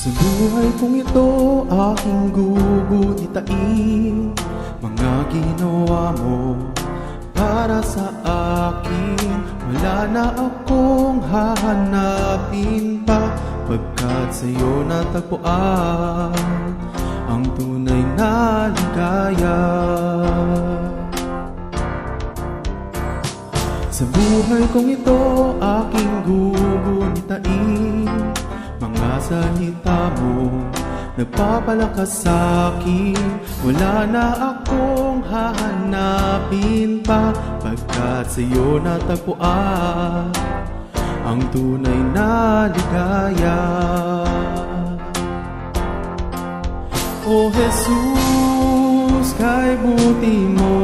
Sa buhay kong ito, aking gugunitain mga ginawa mo para sa akin. Wala na akong hahanapin pa, pagkat sa'yo natagpuan ang tunay na ligaya. Sa buhay kong ito, aking gugunitain mga salita mo, nagpapalakas sa'kin. Wala na akong hahanapin pa, pagkat sa'yo natagpuan ang tunay na ligaya. O Jesus, kay buti mo,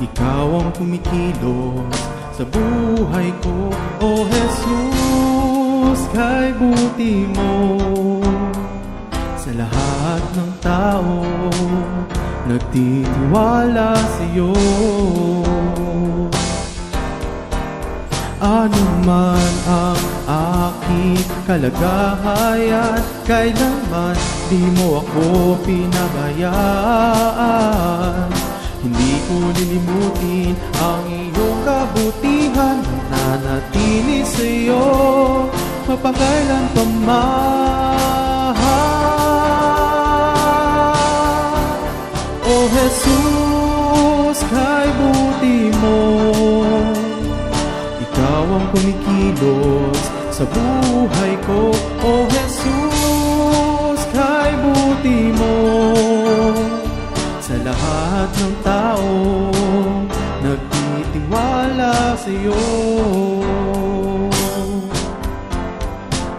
ikaw ang kumikilos sa buhay ko. O Jesus, kay buti mo, sa lahat ng tao nagtitiwala sa'yo. Ano man ang aking kalagayan, kailanman di mo ako pinabayaan. Hindi ko lilimutin ang iyong kabutihan, nananatili sa'yo mapakailan pa man. O Jesus, kay buti mo, ikaw ang kumikilos sa buhay ko. O Jesus, kay buti mo, sa lahat ng tao nagtitiwala sa'yo.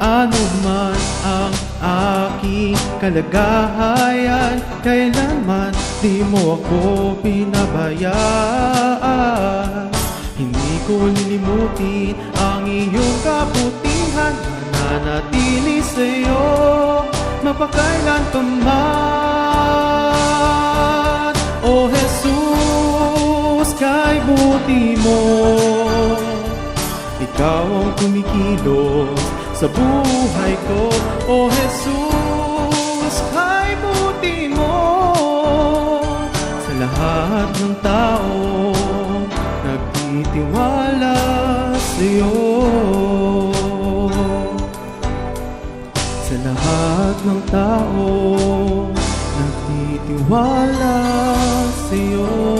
Ano man ang aking kalagayan, kailanman di mo ako pinabayaan. Hindi ko lilimutin ang iyong kabutihan, mananatili sa'yo mapakailan pa man. O Jesus, kay buti mo, ikaw ang kumikilos sa buhay ko. O Jesus, kay buti mo, sa lahat ng tao nagtitiwala sa'yo. Sa lahat ng tao nagtitiwala sa'yo.